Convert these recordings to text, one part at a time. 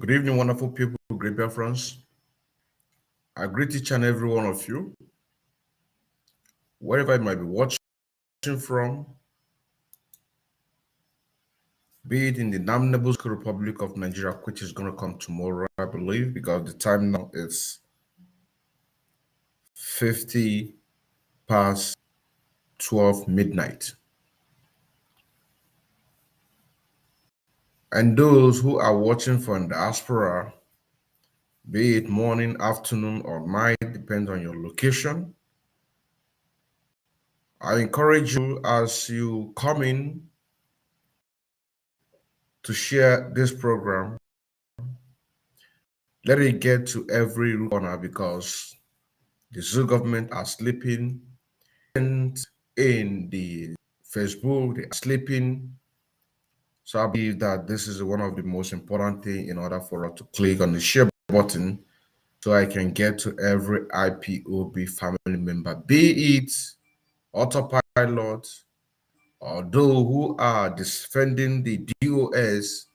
Good evening, wonderful people, great Biafrans. I greet each and every one of you, wherever you might be watching from, be it in the damnable Republic of Nigeria, which is going to come tomorrow, I believe, because the time now is 50 past 12 midnight. And those who are watching from diaspora, be it morning, afternoon, or night, depends on your location. I encourage you as you come in to share this program. Let it get to every corner because the Zoo government are sleeping, and in the Facebook, they are sleeping. So I believe that this is one of the most important things in order for us to click on the share button so I can get to every IPOB family member, be it autopilot or those who are defending the DOS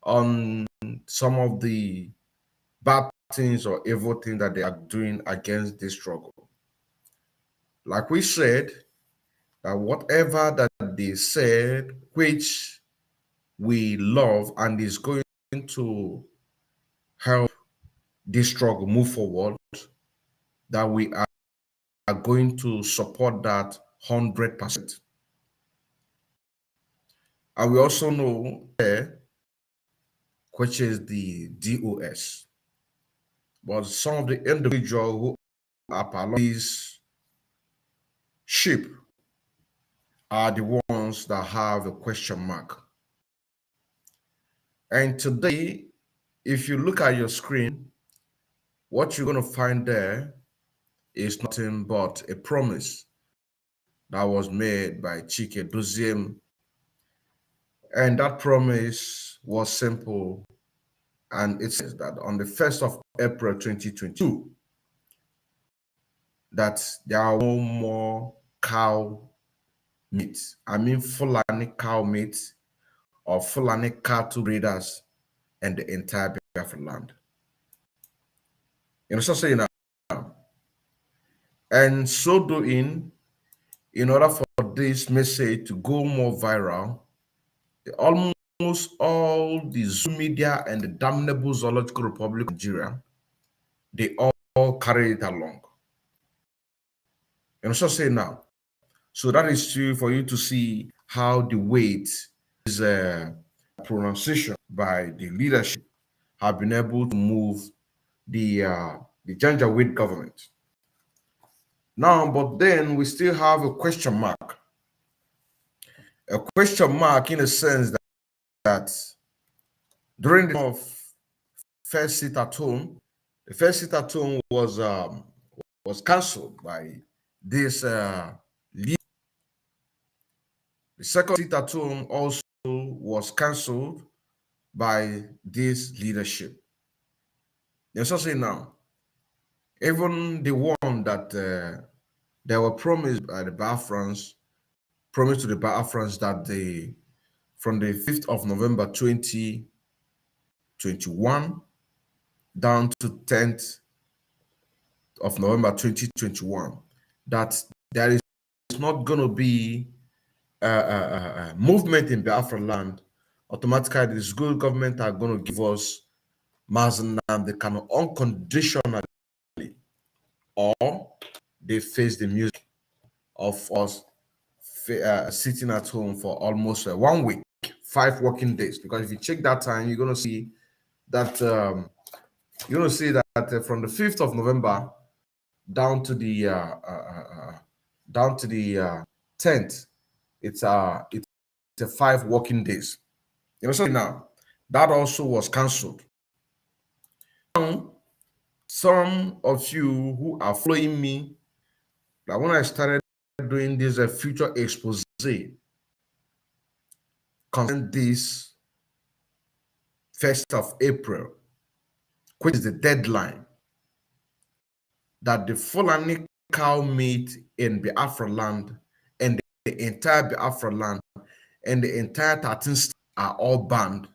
on some of the bad things or evil things that they are doing against this struggle. Like we said, that whatever that they said, which we love and is going to help this struggle move forward, that we are going to support that 100%. And we also know which is the DOS. But some of the individuals who are part of this ship are the ones that have a question mark. And today, if you look at your screen, what you're going to find there is nothing but a promise that was made by Chika Edoziem. And that promise was simple. And it says that on the 1st of April 2022, that there are no more cow meat. I mean fulani cow meat or fulani cattle breeders and the entire Biafra land. You know what I'm saying now? And so doing, in order for this message to go more viral, almost all the Zoom media and the damnable Zoological Republic of Nigeria, they all carry it along. You know what I'm saying now? So that is true for you to see how the weight is pronunciation by the leadership have been able to move the Janjaweed government. Now, but then we still have a question mark. A question mark in a sense that during the first sit at home, the first sit at home was cancelled by this leader. The second sit at home also was cancelled by this leadership. There's also now, even the one that they were promised by the Biafrans, promised to the Biafrans that from the 5th of November 2021 down to 10th of November 2021, that there is not going to be a movement in Biafra land. Automatically, the school government are going to give us Mazenam, they can unconditionally, or they face the music of us sitting at home for almost 1 week, 5 working days. Because if you check that time, you're going to see that from the 5th of November down to the 10th, it's a 5 working days. You know, so now that also was cancelled. Now, some of you who are following me, that when I started doing this future expose concerning this 1st of April, which is the deadline, that the fulani cow meat in Biafra land and the entire Biafra land and the entire 13 states are all banned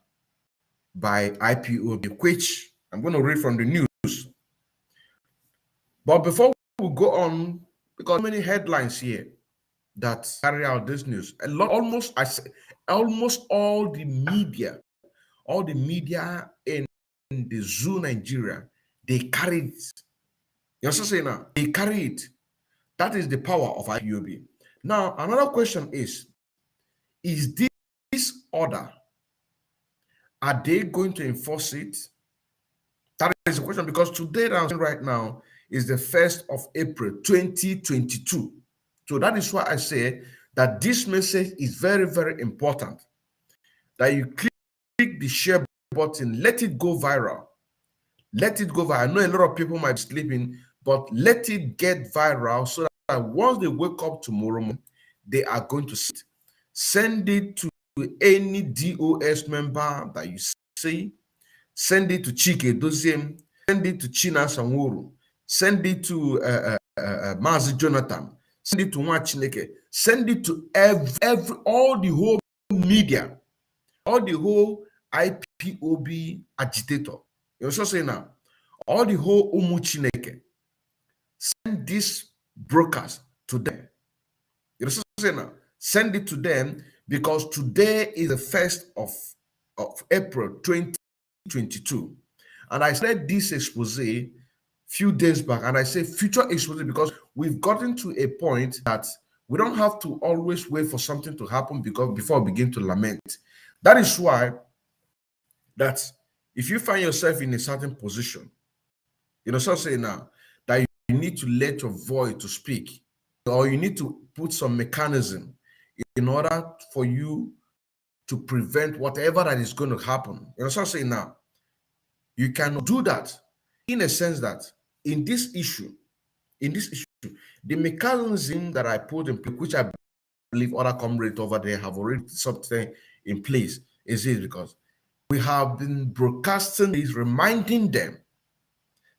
by IPOB, which I'm going to read from the news. But before we go on, because many headlines here that carry out this news, almost all the media in the zoo Nigeria, they carry it. You know what I'm saying now? They carry it. That is the power of IPOB. Now, another question is this order, are they going to enforce it? That is the question, because today, right now, is the 1st of April, 2022. So that is why I say that this message is very, very important. That you click the share button, let it go viral. Let it go viral. I know a lot of people might be sleeping, but let it get viral so that once they wake up tomorrow morning, they are going to see it. Send it to any DOS member that you see. Send it to Chika Edoziem. Send it to China Sanwuru. Send it to Mazi Jonathan. Send it to Nwachineke. Send it to all the whole media, all the whole IPOB agitator. You know what I'm saying now? All the whole Umuchineke. Send this broadcast to them. You know what I'm saying now? Send it to them, because today is the 1st of April 2022. And I said this expose few days back, and I say future expose because we've gotten to a point that we don't have to always wait for something to happen before we begin to lament. That is why that if you find yourself in a certain position, you know, so say now that you need to let your voice to speak, or you need to put some mechanism in order for you to prevent whatever that is going to happen. You know, so say now you can do that in a sense that in this issue, the mechanism that I put in place, which I believe other comrades over there have already something in place, is it because we have been broadcasting this, reminding them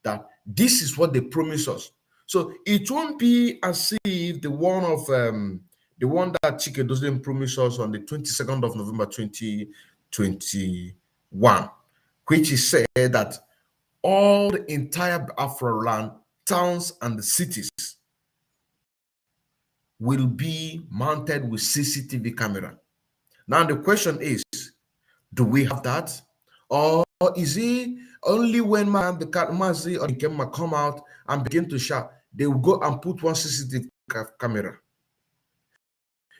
that this is what they promised us. So it won't be as if the one that Chika Edoziem promised us on the 22nd of November 2021, which is said that all the entire Biafra land, towns and the cities will be mounted with CCTV camera. Now the question is, do we have that? Or is it only when the Mazi or Nkema come out and begin to shout, they will go and put one CCTV camera?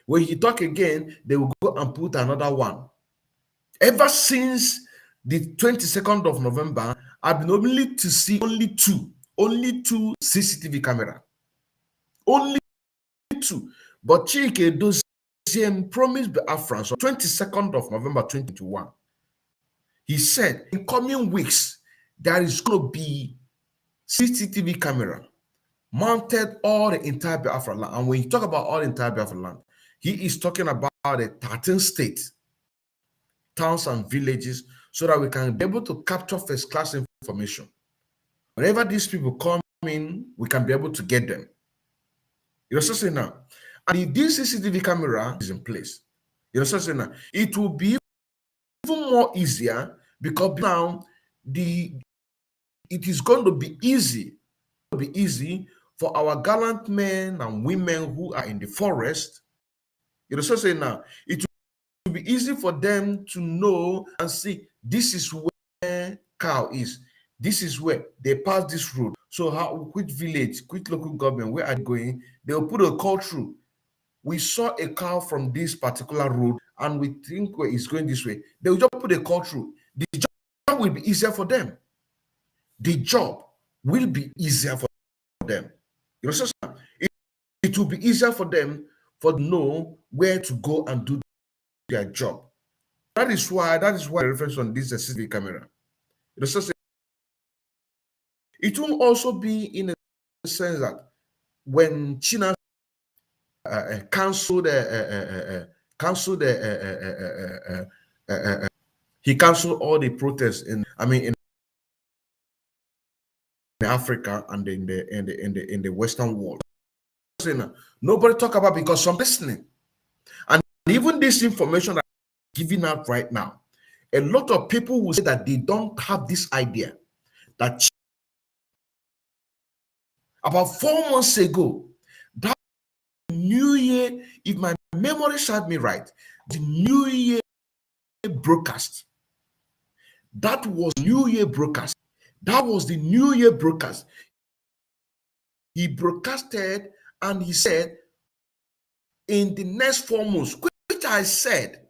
When he talk again, they will go and put another one. Ever since the 22nd of November, I've been able to see only two CCTV camera. Only two. But Chika Edoziem promised Biafrans on 22nd of November 2021. He said in coming weeks, there is going to be CCTV camera mounted all the entire Biafra land. And when you talk about all the entire Biafra land, he is talking about the 13 states, towns and villages, so that we can be able to capture first-class information. Whenever these people come in, we can be able to get them. You're saying now, and if this CCTV camera is in place, you're saying now, it will be even more easier, because now it is going to be easy for our gallant men and women who are in the forest. You know, so saying now, it will be easy for them to know and see, this is where cow is. This is where they pass this road. So which village, which local government, where are they going? They will put a call through. We saw a cow from this particular road and we think it's going this way. They will just put a call through. The job will be easier for them. The job will be easier for them. You know, so it will be easier for them to know where to go and do their job. That is why the reference on this CCTV camera. You know, so it will also be in a sense that when China he canceled all the protests in Africa and in the Western world. Nobody talk about, because some listening, and even this information that I'm giving out right now, A lot of people will say that they don't have this idea that about 4 months ago, that New Year, if my memory serves me right, the New Year broadcast. That was New Year broadcast. That was the New Year broadcast. He broadcasted and he said, in the next 4 months, which I said,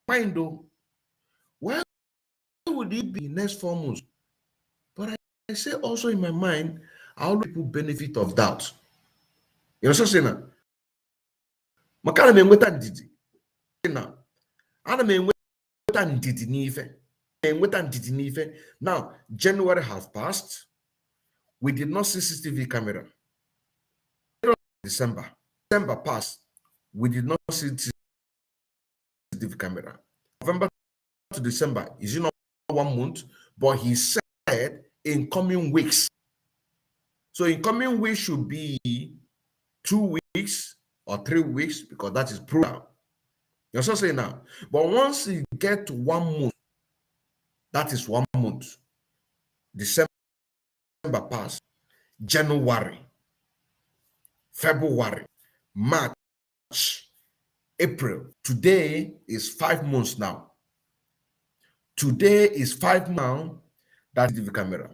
mind though, why would it be next 4 months? But I say also in my mind, how do people benefit of doubt? You know what I'm saying now? Makana me nweta ndidi. Now, ana me nweta ndidi n'ife. Nweta ndidi n'ife. Now, January has passed. We did not see CCTV camera. December passed. We did not see CCTV camera. November to December is not 1 month, but he said in coming weeks. So in coming weeks should be 2 weeks or 3 weeks, because that is plural. You're so saying now. But once you get to 1 month, that is 1 month. December passed. January, February, March, April. Today is 5 months now. Today is 5 months now. That's the camera.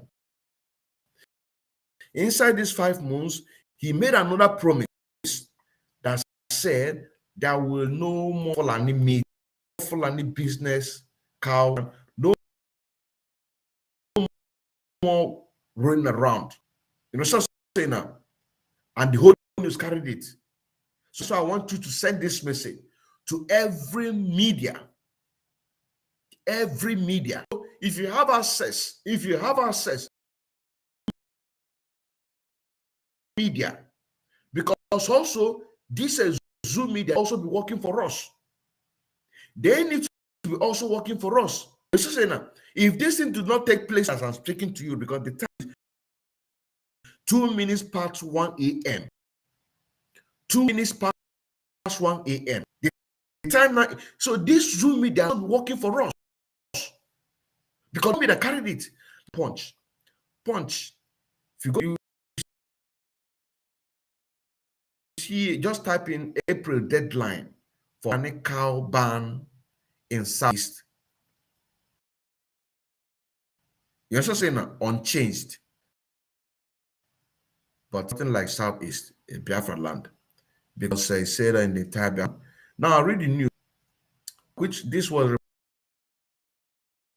Inside these 5 months, he made another promise that said there will no more fulani meat, fulani business, cow, no more running around. You know, so saying now, and the whole news carried it. So I want you to send this message to every media. Every media. If you have access, media, because also this Zoom media also be working for us. They need to be also working for us. If this thing did not take place as I'm speaking to you, because the time is 2 minutes past 1 a.m. 2 minutes past 1 a.m. The time now, so this Zoom media is working for us because media carried it. Punch. If you go, you see, just type in April deadline for any cow ban in Southeast. You're also saying unchanged, but something like Southeast in Biafra land, because I said in the entire. Now I read the news, which this was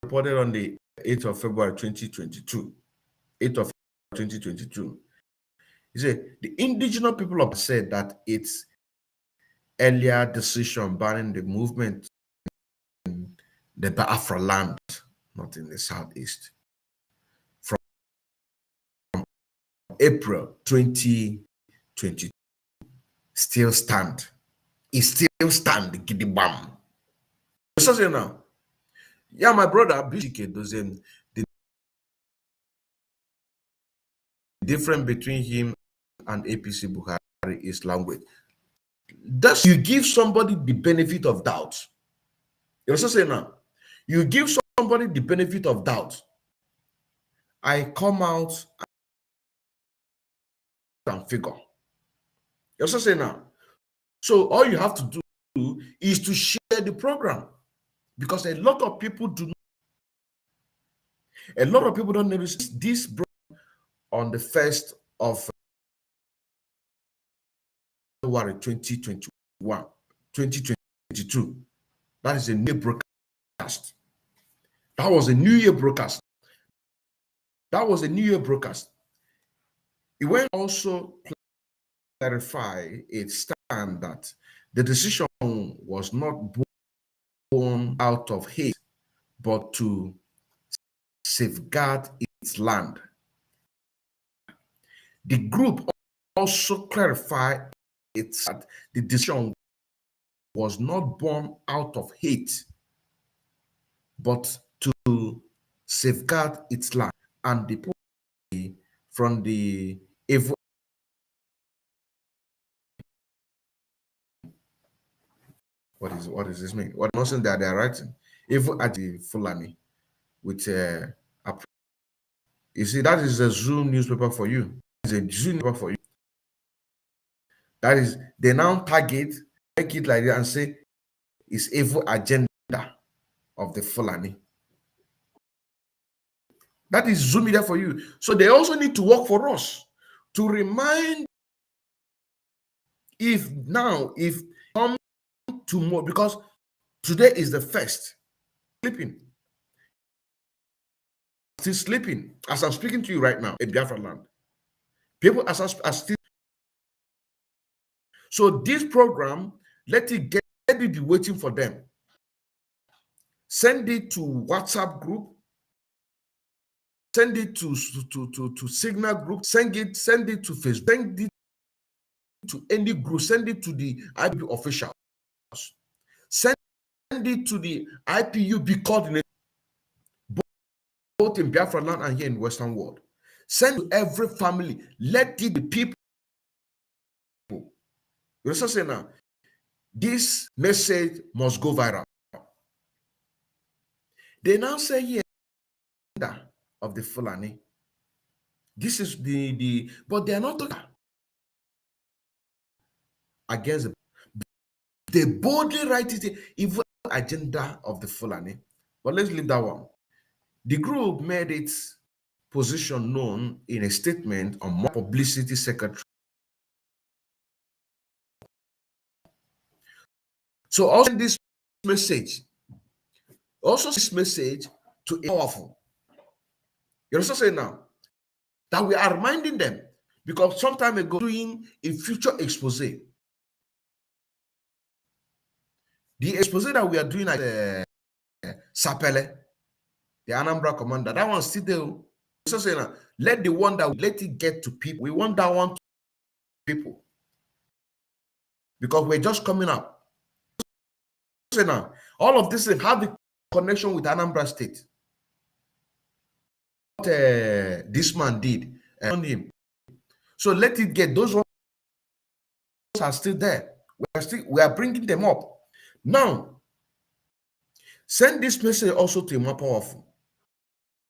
reported on the 8th of February 2022. 8th of 2022. He said the indigenous people have said that its earlier decision banning the movement in the Biafra land, not in the Southeast, from April 2022, still stand. It still stand. Gidibam. So now, yeah, my brother Chika Edoziem, the difference between him and APC Buhari is language. Thus, you give somebody the benefit of doubt. You also say now, you give somebody the benefit of doubt. I come out and figure. You also say now. So all you have to do is to share the program, because a lot of people do not. A lot of people don't know this on the 1st of February 2021, 2022. That is a new broadcast. That was a New Year broadcast. That was a New Year broadcast. It went also clarify its stand that the decision was not born out of hate, but to safeguard its land. The group also clarified that the decision was not born out of hate, but to safeguard its land and the people from the evil. What is this mean? What nonsense that they are writing? even at the Fulani with Aprii. You see, that is a Zoom newspaper for you. It's a Zoom newspaper for you. That is, they now target, make it like that and say it's evil agenda of the Fulani. That is Zoom media for you. So they also need to work for us to remind if come tomorrow, because today is the first, sleeping, still sleeping as I'm speaking to you right now in Biafra land. People are still. So this program, let it be waiting for them. Send it to WhatsApp group, send it to Signal group, send it to Facebook, send it to any group, send it to the IPU officials, send it to the IPUB coordinator, both in Biafra land and here in Western world. Send to every family. Let it be people. You understand saying now? This message must go viral. They now say here of the Fulani. This is but they are not talking against they boldly write it evil agenda of the Fulani. But let's leave that one. The group made its position known in a statement on publicity secretary. So also this message to powerful. You understand saying now that we are reminding them, because some time ago doing a future expose. The expose that we are doing at Sapele, the Anambra commander, that one's still there. So saying now, let it get to people. We want that one to people, because we're just coming up. So now, all of this have the connection with Anambra State. What this man did on him. So let it get, those ones are still there. We are bringing them up. Now, send this message also to more powerful.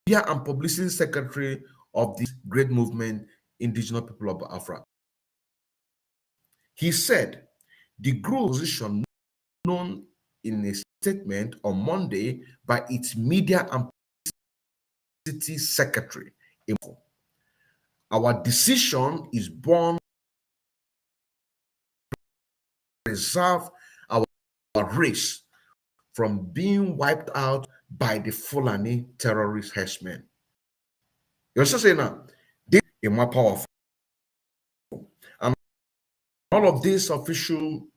Media and Publicity Secretary of this great movement, Indigenous People of Biafra. He said the group position known in a statement on Monday by its Media and Publicity Secretary. Our decision is born to preserve our race from being wiped out by the Fulani terrorist herdsmen. You also say now, this is more powerful. And all of this official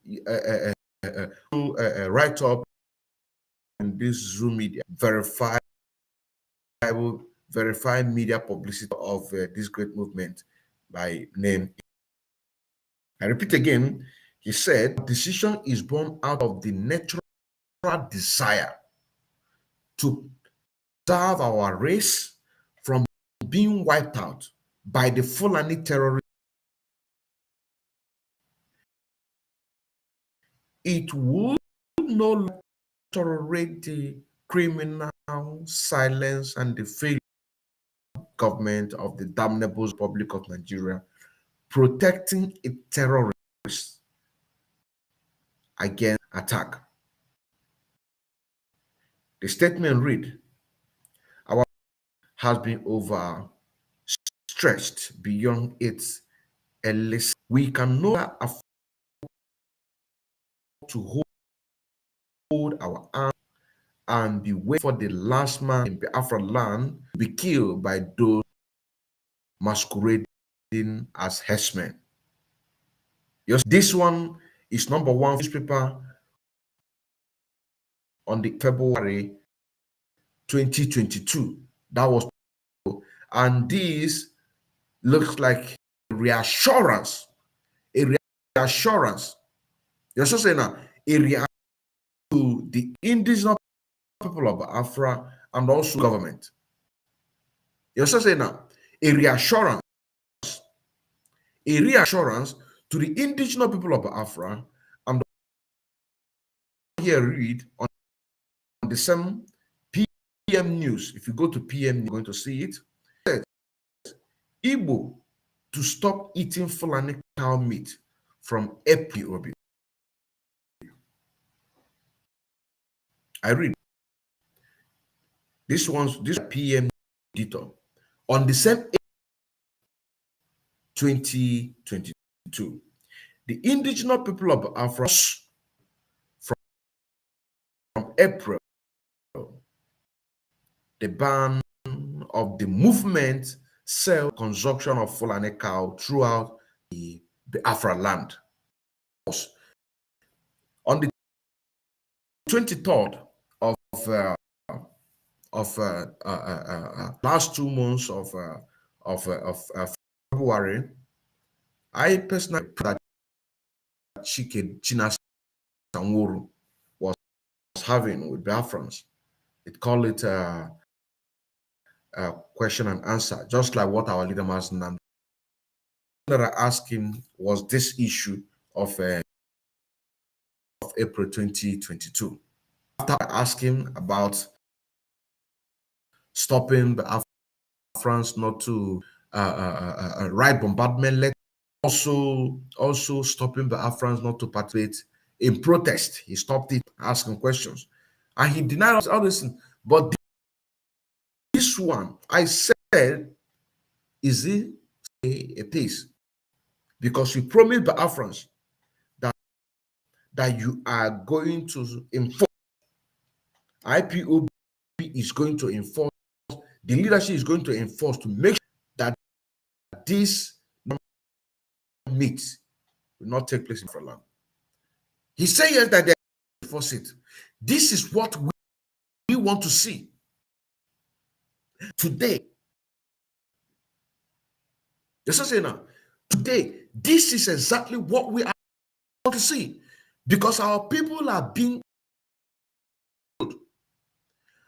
write-up in this Zoom media, verified media publicity of this great movement by name. I repeat again, he said, decision is born out of the natural desire to preserve our race from being wiped out by the Fulani terrorists. It would no longer tolerate the criminal silence and the failure government of the damnable Republic of Nigeria protecting its terrorists against attack. The statement read, our has been overstretched beyond its illicit. We can no longer afford to hold our arms and be waiting for the last man in Biafra land to be killed by those masquerading as herdsmen. Yes, this one is number one newspaper on the February 2022. That was, and this looks like a reassurance. You're also saying now, a reassurance to the indigenous people of Biafra and also government. You're also saying now, a reassurance to the indigenous people of Biafra, and here read on the same PM News, if you go to PM, you're going to see it. It says, Igbo to stop eating fulani cow meat from Aprii. I read this PM editor on the same 2022. The indigenous people of Biafra from April, the ban of the movement, sale, consumption of fulani cow throughout the Biafra land. On the 23rd of last 2 months of February, I personally that Chika was having with Biafrans. It called it question and answer, just like what our leader has done. That I asked him was this issue of April 2022. After I asked him about stopping the Biafrans not to write bombardment letters, also stopping the Biafrans not to participate in protest. He stopped it, asking questions, and he denied us all this. But this one, I said, is it a peace? Because you promised the Biafrans that you are going to enforce. IPOB is going to enforce. The leadership is going to enforce to make sure that this meet will not take place in for long. He said yes that they enforce it. This is what we want to see today. Yes, I say now. Today, this is exactly what we want to see, because our people are being killed.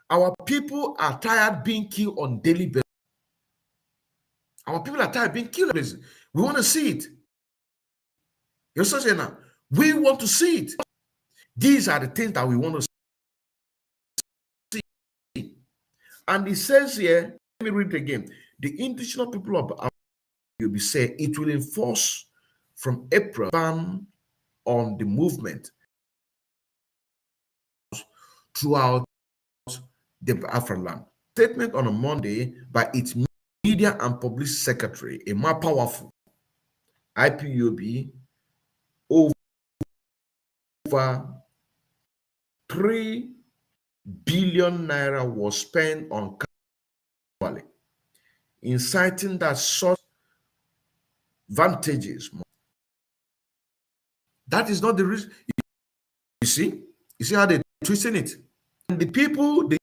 Our people are tired being killed on daily basis. Our people are tired being killed. We want to see it. You're saying now, we want to see it. These are the things that we want to see. And it says here, let me read it again. The indigenous people of will be said it will enforce from April ban on the movement throughout the Biafra land. Statement on a Monday by its media and publicity secretary, a more powerful IPOB, over 3 billion naira was spent on Valley, inciting that such advantages. That is not the reason. You see how they're twisting it. And the people, the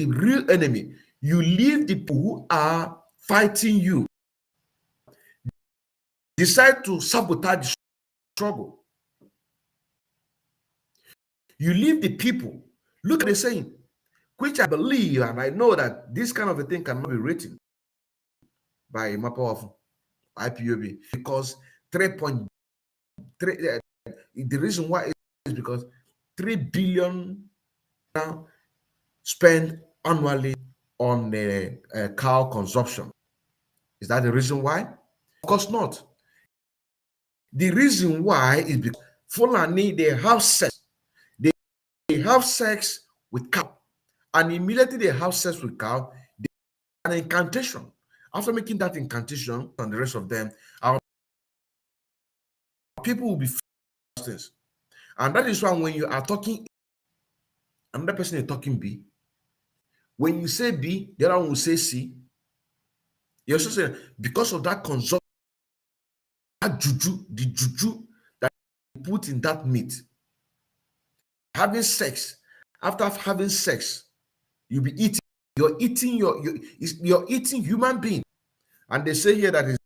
real enemy, you leave the people who are fighting you, decide to sabotage the struggle. You leave the people. Look at the saying, which I believe and I know that this kind of a thing cannot be written by a more powerful IPOB, because 3.3 the reason why is because 3 billion spent annually on cow consumption. Is that the reason why? Of course not. The reason why is because fulani, they have sex. They have sex with cow, and immediately they have sex with cow, they an incantation. After making that incantation, and the rest of them, our people will be fastest. And that is why when you are talking, another person is talking B. When you say B, the other one will say C. You're also saying because of that consumption, that juju, the juju that you put in that meat, having sex. After having sex, you'll be eating. You're eating you're eating human being, and they say here that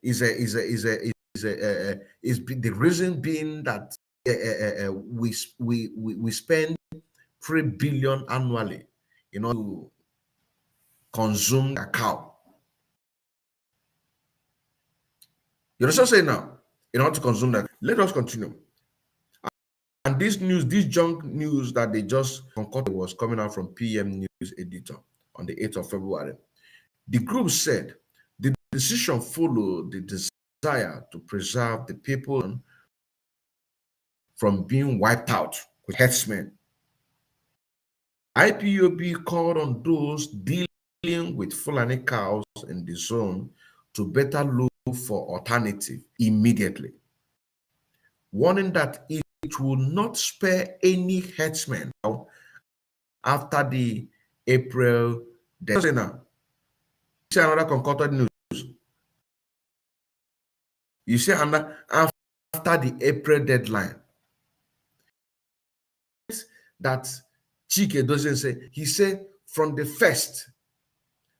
is the reason being that we spend 3 billion annually, to consume a cow. You're also saying now, in order to consume that, let us continue. And this junk news that they just concocted was coming out from PM News editor on the 8th of February. The group said the decision followed the desire to preserve the people from being wiped out with herdsmen. IPOB called on those dealing with fulani cows in the zone to better look for alternative immediately, warning that it will not spare any herdsmen after the April death. Now, you see another concocted news. You see another after the April deadline that Chika Edoziem say. He said from the 1st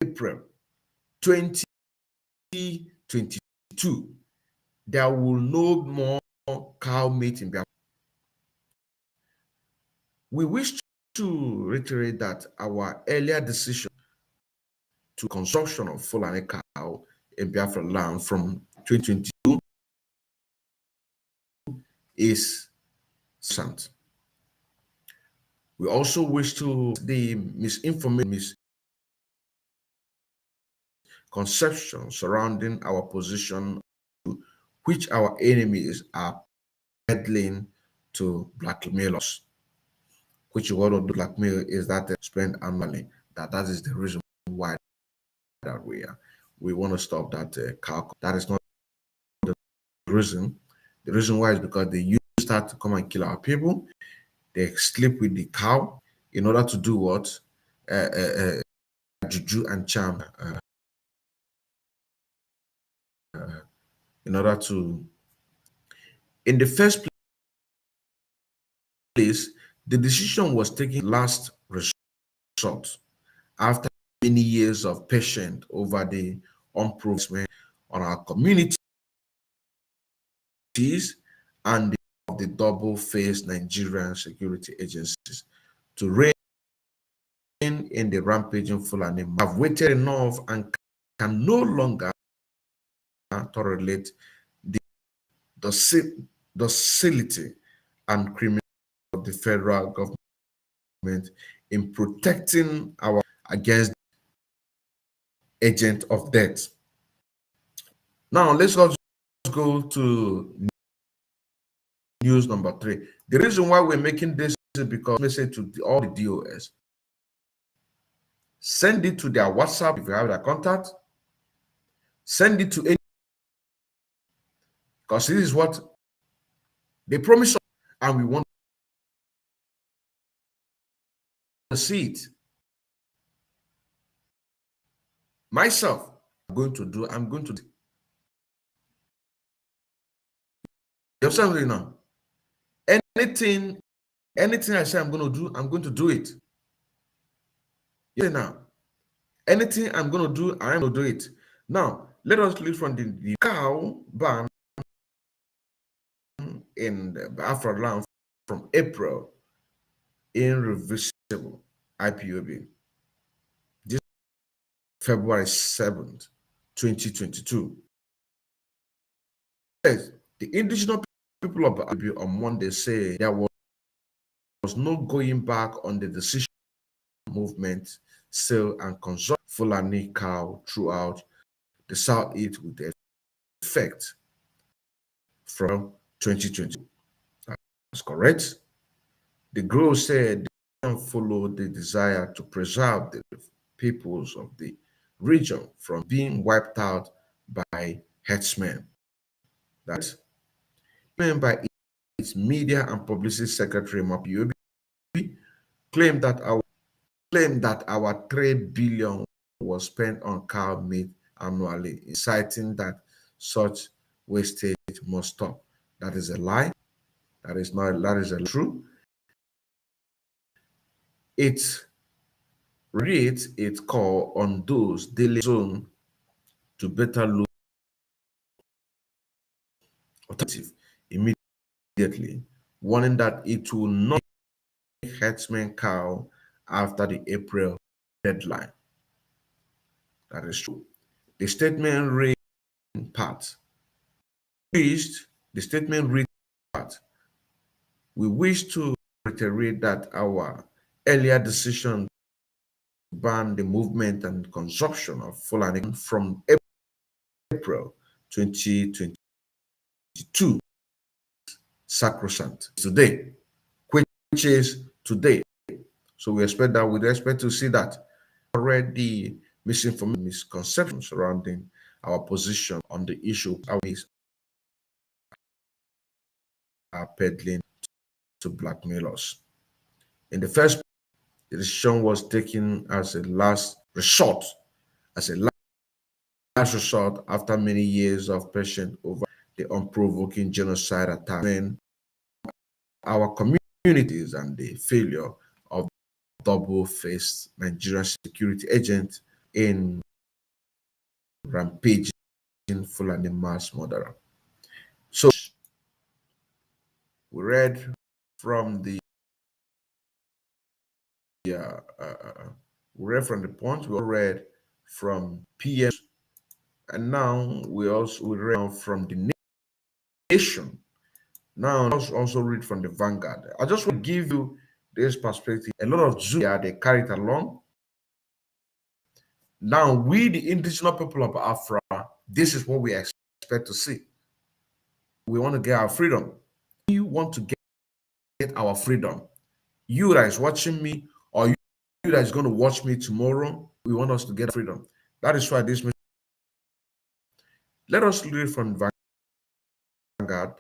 April 2022, there will no more cow meat in Biafra. We wish to reiterate that our earlier decision to consumption of fulani cow in Biafra land from 2022 is sound. We also wish to the misinformation, misconception surrounding our position, which our enemies are peddling to blackmail us. Which what of the blackmail is that they spend annually. That is the reason why that we want to stop that cow. That is not the reason. The reason why is because they use that to come and kill our people. They sleep with the cow in order to do what? Juju and charm. In order to, in the first place, the decision was taken last resort after many years of patience over the improvement on our communities and the double-faced Nigerian security agencies to rein in the rampaging Fulani. Have waited enough and can no longer tolerate the docility and criminality of the federal government in protecting our against agent of death. Now let's go to news number 3. The reason why we're making this is because message to all the DOS. Send it to their WhatsApp if you have their contact. Send it to any, because this is what they promise us, and we want to see it. Myself, I'm going to do. You understand me now? Anything I say I'm going to do, I'm going to do it. Yeah, now. Anything I'm going to do, I'm going to do it. Now, let us look from the cow ban in the Biafra land from April, irreversible IPOB. This February 7th, 2022. Yes, the indigenous people of Aprii on Monday say there was no going back on the decision movement, sale and consume fulani cow throughout the Southeast with the effect from 2020. That's correct. The group said they followed the desire to preserve the peoples of the region from being wiped out by herdsmen. That's by its media and publicity secretary Mapuobi claimed that our 3 billion was spent on cow meat annually, inciting that such wastage must stop. That is a lie. That is true. It reads its call on those daily zone to better look alternative immediately, warning that it will not herdsmen cow after the April deadline. That is true. The statement read part. The statement read part. We wish to reiterate that our earlier decision to ban the movement and consumption of fulani from April 2022 sacrosanct today, which is today. So we expect that we expect to see that already misinformation, misconceptions surrounding our position on the issue are peddling to blackmail us. In the first, the decision was taken as a last resort, as a last resort after many years of patient over the unprovoking genocide attack when our communities and the failure of double-faced Nigerian security agent in rampaging Fulani mass murderer. So we read from the we read from the point, we read from PM, and now we read from the nation. Now let's also read from the Vanguard. I just want to give you this perspective. A lot of Zoo they carry it along. Now we, the indigenous people of Biafra, this is what we expect to see. We want to get our freedom. We want to get our freedom. You that is watching me, or you that is going to watch me tomorrow, we want us to get freedom. That is why this. Let us read from Vanguard.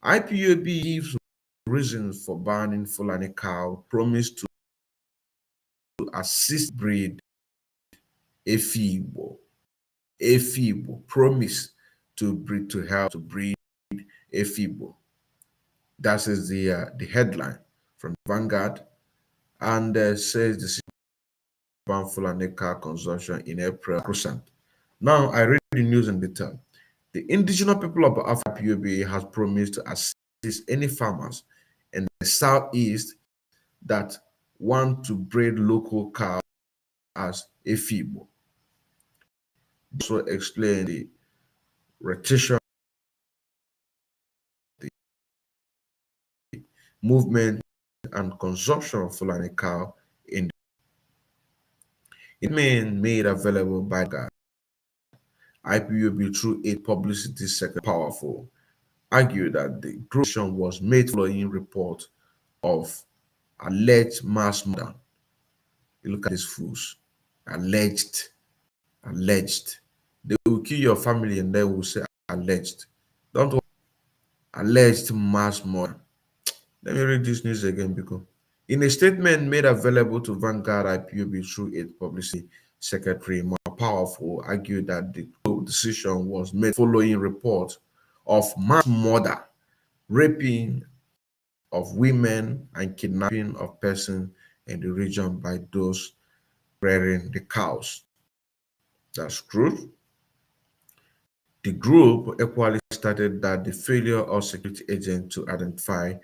IPOB gives reasons for banning Fulani cow, promise to assist breed Efibo. Efibo promise to breed Efibo. That is the headline from Vanguard, and says the ban Fulani cow consumption in April percent. Now I read the news in detail. The indigenous people of Biafra POB has promised to assist any farmers in the southeast that want to breed local cows as Efibo. Also explain the rotation, the movement and consumption of Fulani cow in it made available by God. IPOB through a publicity sector powerful argued that the group was made following report of alleged mass murder. You look at these fools. Alleged. They will kill your family and they will say alleged. Don't worry. Alleged mass murder. Let me read this news again because in a statement made available to Vanguard IPOB through its publicity secretary, more powerful, argued that the decision was made following report of mass murder, raping of women, and kidnapping of persons in the region by those rearing the cows. That's true. The group equally stated that the failure of security agents to identify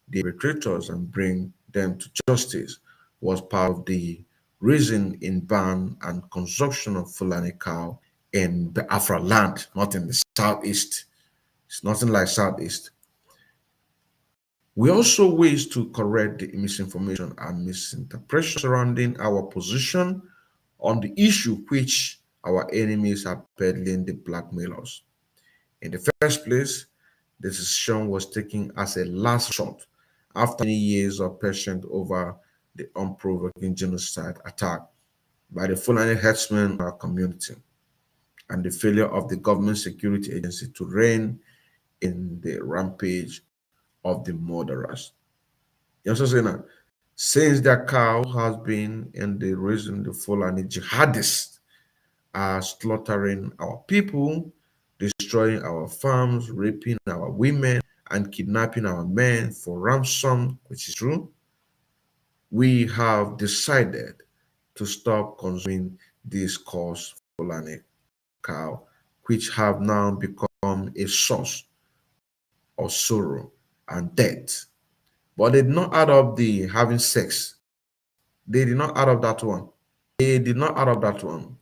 the perpetrators and bring them to justice was part of the reason in ban and consumption of Fulani cow in Biafra land, not in the southeast. It's nothing like southeast. We also wish to correct the misinformation and misinterpretation surrounding our position on the issue which our enemies are peddling the blackmailers. In the first place, the decision was taken as a last shot after many years of patience over the unprovoking genocide attack by the Fulani herdsmen in our community and the failure of the government security agency to rein in the rampage of the murderers. You also say that since their cow has been in the reason the Fulani jihadists are slaughtering our people, destroying our farms, raping our women, and kidnapping our men for ransom, which is true, we have decided to stop consuming these coarse Fulani cow, which have now become a source of sorrow and death. But they did not add up the having sex. They did not add up that one. They did not add up that one.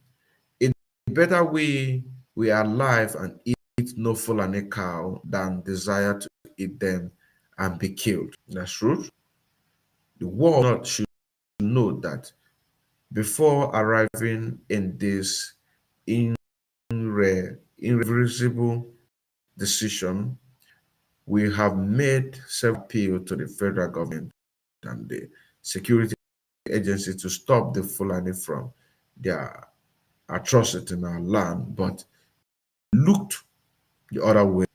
It's better we are alive and eat no Fulani cow than desire to eat them and be killed. That's true. The world not should know that before arriving in this irreversible decision, we have made several appeals to the federal government and the security agency to stop the Fulani from their atrocity in our land, but looked the other way,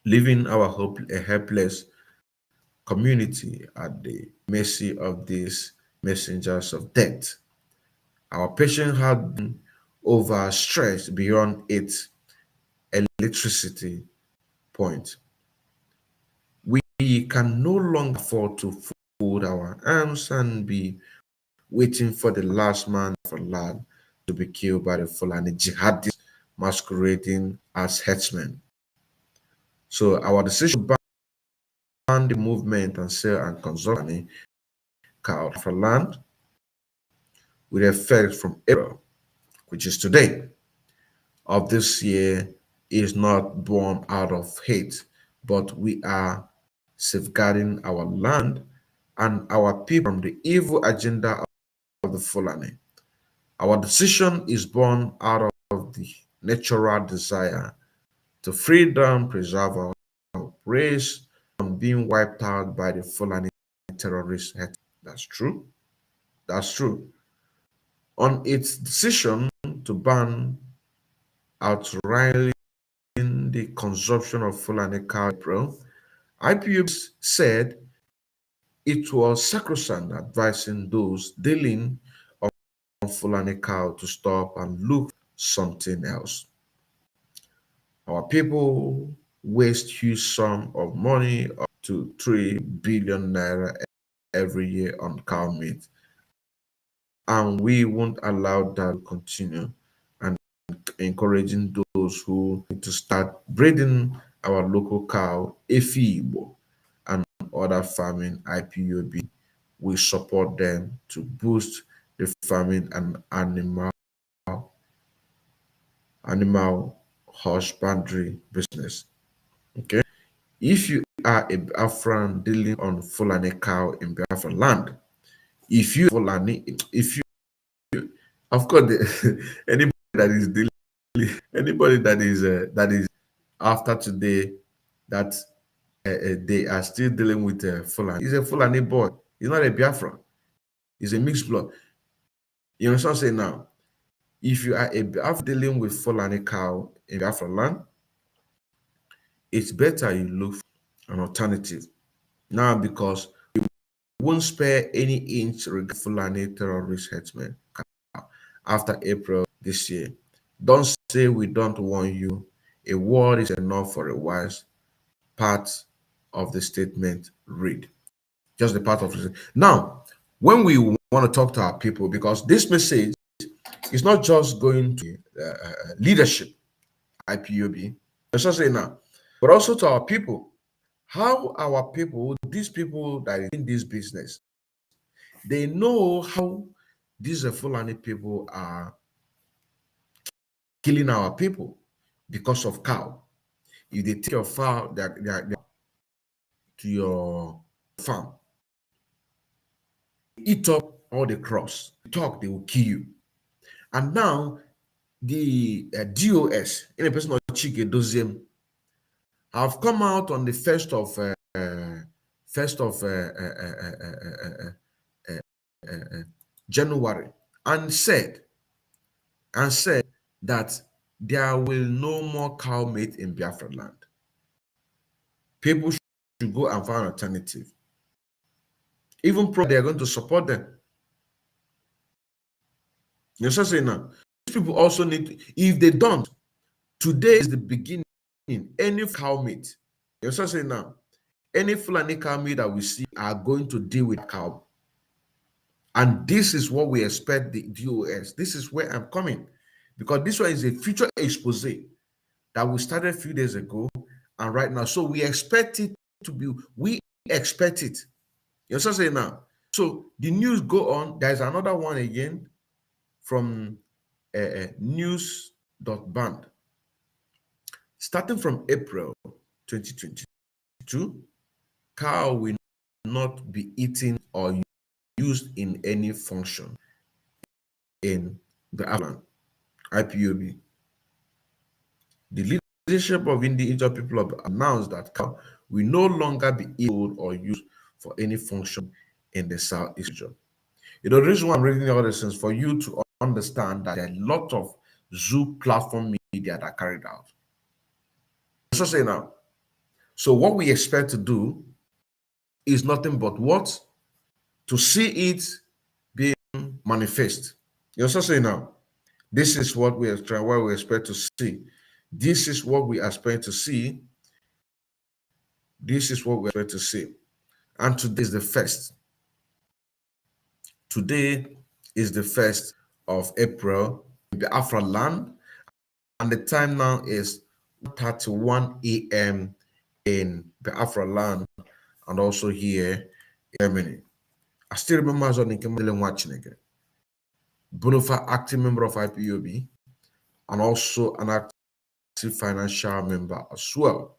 leaving our a helpless community at the mercy of these messengers of death. Our patient had been overstretched beyond its electricity point. We can no longer afford to fold our arms and be waiting for the last man for land to be killed by the Fulani jihadists masquerading as headsmen. So our decision to ban the movement and sale and consumption cow for land with effect from April, which is today, of this year is not born out of hate, but we are safeguarding our land and our people from the evil agenda of the Fulani. Our decision is born out of the natural desire to freedom, preserve our race from being wiped out by the Fulani terrorists. That's true. That's true. On its decision to ban outrightly the consumption of Fulani cow in April, IPOB said it was sacrosanct, advising those dealing on Fulani cow to stop and look something else. Our people waste huge sum of money up to 3 billion naira every year on cow meat, and we won't allow that to continue, and encouraging those who need to start breeding our local cow, Efibo, and other farming IPOB. We support them to boost the farming and animal husbandry business. Okay. If you are a Biafran dealing on Fulani cow in Biafra land, if you Fulani, if you, of course, anybody that is dealing, anybody that is after today, that they are still dealing with Fulani. He's a Fulani boy. He's not a Biafran. He's a mixed blood. You know what I'm saying now? If you are a Biafra dealing with Fulani cow in Biafra land, it's better you look for an alternative now, because won't spare any inch regarding Fulani terrorist headsmen after April this year. Don't say we don't want you. A word is enough for a wise. Part of the statement read. Just the part of it. Now, when we want to talk to our people, because this message is not just going to leadership, IPOB, let's just say now, but also to our people. How our people, these people that are in this business, they know how these Fulani people are killing our people because of cow. If they take your fowl to your farm, eat up all the crops, talk, they will kill you. And now the DOS, in a person of Chika Edoziem, have come out on the first of January and said that there will no more cow meat in Biafra land. People should go and find an alternative. Even they are going to support them. You know what I'm saying now? These people also need to, if they don't, today is the beginning. Any cow meat, you know what I'm saying now? Any Fulani cow meat that we see are going to deal with cow. And this is what we expect the DOS. This is where I'm coming. Because this one is a future expose that we started a few days ago and right now. So we expect it to be, we expect it. You know what I'm saying now? So the news go on. There's another one again from news.band. Starting from April 2022, cow will not be eaten or used in any function in the island. IPOB. The leadership of indigenous people have announced that cow will no longer be eaten or used for any function in the Southeast region. The reason why I'm reading all these things for you to understand that there are a lot of zoo platform media that carried out. So say now. So what we expect to do is nothing but what? To see it being manifest. You also say now, this is what we are trying, what we expect to see. This is what we expect to see. This is what we expect to see. And today is the first. Today is the 1st of April in Biafra land, and the time now is 1:31 a.m. in Biafra land and also here in Germany. I still remember as on watching again. Bonafide active member of IPOB and also an active financial member as well.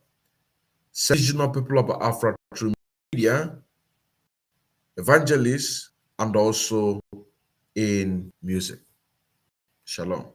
Regional people of Biafra through media, evangelists, and also in music. Shalom.